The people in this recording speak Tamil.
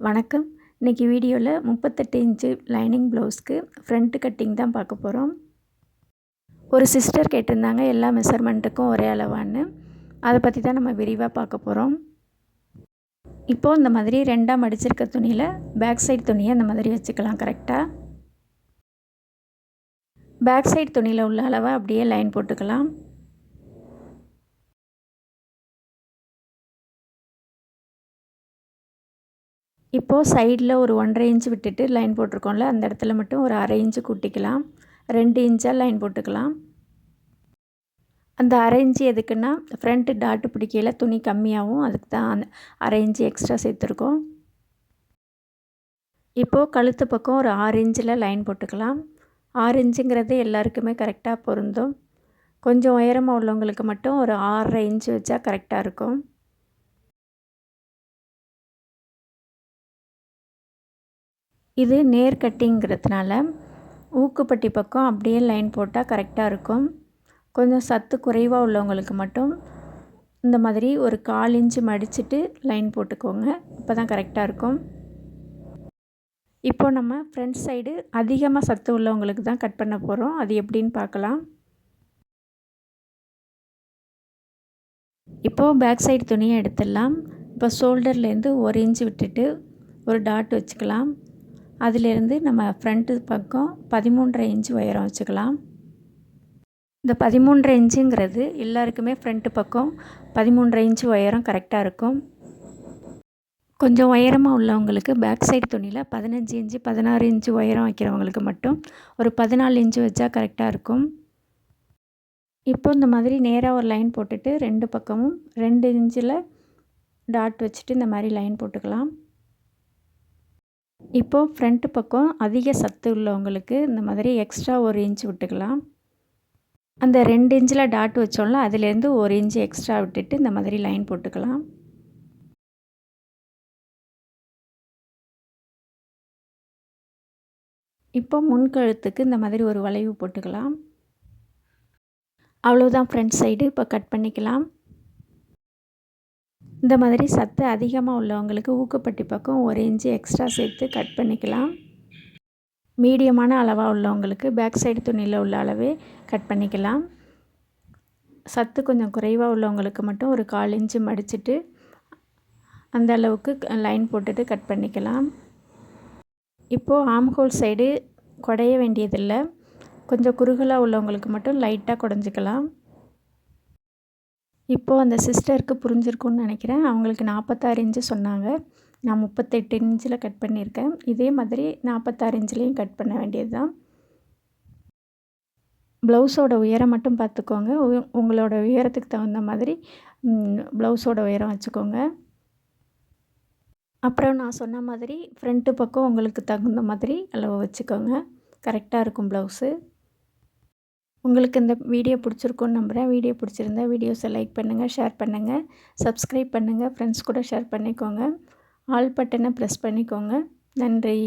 வணக்கம். இன்றைக்கி வீடியோவில் 38 இன்ச்சு லைனிங் ப்ளவுஸ்க்கு ஃப்ரண்ட் கட்டிங் தான் பார்க்க போகிறோம். ஒரு சிஸ்டர் கேட்டிருந்தாங்க எல்லா மெஷர்மெண்ட்டுக்கும் ஒரே அளவான்னு. அதை பற்றி தான் நம்ம விரிவாக பார்க்க போகிறோம். இப்போது இந்த மாதிரி ரெண்டாக மடிச்சிருக்க துணியில் பேக் சைடு துணியை இந்த மாதிரி வச்சுக்கலாம். கரெக்டாக பேக் சைடு துணியில் உள்ள அளவை அப்படியே லைன் போட்டுக்கலாம். இப்போது சைடில் ஒரு 1.5 இன்ச்சு விட்டுட்டு லைன் போட்டிருக்கோம்ல, அந்த இடத்துல மட்டும் ஒரு 1/2 இன்ச்சு கூட்டிக்கலாம். 2 இன்ச்சாக லைன் போட்டுக்கலாம். அந்த 1/2 இன்ச்சு எதுக்குன்னா ஃப்ரண்ட்டு டாட்டு பிடிக்கையில் துணி கம்மியாகவும், அதுக்கு தான் அந்த 1/2 இன்ச்சு எக்ஸ்ட்ரா சேர்த்துருக்கோம். இப்போது கழுத்து பக்கம் ஒரு 6 இன்ச்சில் லைன் போட்டுக்கலாம். 6 இன்ச்சுங்கிறது எல்லாருக்குமே கரெக்டாக பொருந்தும். கொஞ்சம் உயரமாக உள்ளவங்களுக்கு மட்டும் ஒரு 6.5 இன்ச்சு வச்சா கரெக்டாக இருக்கும். இது நேர் கட்டிங்கிறதுனால ஊக்குப்பட்டி பக்கம் அப்படியே லைன் போட்டால் கரெக்டாக இருக்கும். கொஞ்சம் சத்து குறைவாக உள்ளவங்களுக்கு மட்டும் இந்த மாதிரி ஒரு 1/4 இன்ச்சு மடிச்சுட்டு லைன் போட்டுக்கோங்க. அப்போ தான் கரெக்டாக இருக்கும். இப்போ நம்ம ஃப்ரண்ட் சைடு அதிகமாக சத்து உள்ளவங்களுக்கு தான் கட் பண்ண போகிறோம். அது எப்படின்னு பார்க்கலாம். இப்போது பேக் சைடு துணியை எடுத்துடலாம். இப்போ ஷோல்டர்லேருந்து 1 இன்ச்சு விட்டுட்டு ஒரு டாட் வச்சுக்கலாம். அதிலேருந்து நம்ம ஃப்ரண்ட்டு பக்கம் 13.5 இன்ச்சு உயரம் வச்சுக்கலாம். இந்த 13.5 இன்ச்சுங்கிறது எல்லாருக்குமே ஃப்ரண்ட்டு பக்கம் 13.5 இன்ச்சு உயரம் கரெக்டாக இருக்கும். கொஞ்சம் உயரமாக உள்ளவங்களுக்கு பேக் சைடு துணியில் 15 இன்ச்சு 16 இன்ச்சு உயரம் வைக்கிறவங்களுக்கு மட்டும் ஒரு 14 இன்ச்சு வச்சா கரெக்டாக இருக்கும். இப்போ இந்த மாதிரி நேராக ஒரு லைன் போட்டுட்டு 2 பக்கமும் 2 இன்ச்சில் டாட் வச்சுட்டு இந்த மாதிரி லைன் போட்டுக்கலாம். இப்போது ஃப்ரண்ட்டு பக்கம் அதிக சத்து உள்ளவங்களுக்கு இந்த மாதிரி எக்ஸ்ட்ரா 1 இன்ச் விட்டுக்கலாம். அந்த 2 இன்ச்சில் டாட் வச்சோம்ல, அதுலேருந்து 1 இன்ச்சு எக்ஸ்ட்ரா விட்டுட்டு இந்த மாதிரி லைன் போட்டுக்கலாம். இப்போ முன்கழுத்துக்கு இந்த மாதிரி ஒரு வளைவு போட்டுக்கலாம். அவ்வளோதான் ஃப்ரண்ட் சைடு. இப்போ கட் பண்ணிக்கலாம். இந்த மாதிரி சத்து அதிகமாக உள்ளவங்களுக்கு ஊக்குப்பட்டி பக்கம் 1 இன்ச்சு எக்ஸ்ட்ரா சேர்த்து கட் பண்ணிக்கலாம். மீடியமான அளவாக உள்ளவங்களுக்கு பேக் சைடு துணியில் உள்ள அளவே கட் பண்ணிக்கலாம். சத்து கொஞ்சம் குறைவாக உள்ளவங்களுக்கு மட்டும் ஒரு 1/4 இன்ச்சு மடிச்சுட்டு அந்த அளவுக்கு லைன் போட்டுட்டு கட் பண்ணிக்கலாம். இப்போது ஆம்ஹோல் சைடு குடைய வேண்டியதில்லை. கொஞ்சம் குறுகலாக உள்ளவங்களுக்கு மட்டும் லைட்டாக குடஞ்சிக்கலாம். இப்போது அந்த சிஸ்டருக்கு புரிஞ்சிருக்கும்னு நினைக்கிறேன். அவங்களுக்கு 46 இன்ச்சு சொன்னாங்க. நான் 38 இன்ச்சில் கட் பண்ணியிருக்கேன். இதே மாதிரி 46 இன்ச்லேயும் கட் பண்ண வேண்டியது தான். ப்ளவுஸோட உயரம் மட்டும் பார்த்துக்கோங்க. உங்களோட உயரத்துக்கு தகுந்த மாதிரி ப்ளவுஸோட உயரம் வச்சுக்கோங்க. அப்புறம் நான் சொன்ன மாதிரி ஃப்ரண்ட்டு பக்கம் உங்களுக்கு தகுந்த மாதிரி அளவு வச்சுக்கோங்க. கரெக்டாக இருக்கும் ப்ளவுஸு. உங்களுக்கு இந்த வீடியோ பிடிச்சிருக்குன்னு நம்புகிறேன். வீடியோ பிடிச்சிருந்தா வீடியோஸை லைக் பண்ணுங்கள், ஷேர் பண்ணுங்கள், சப்ஸ்கிரைப் பண்ணுங்கள், ஃப்ரெண்ட்ஸ் கூட ஷேர் பண்ணிக்கோங்க. ஆல் பட்டனை ப்ரெஸ் பண்ணிக்கோங்க. நன்றி.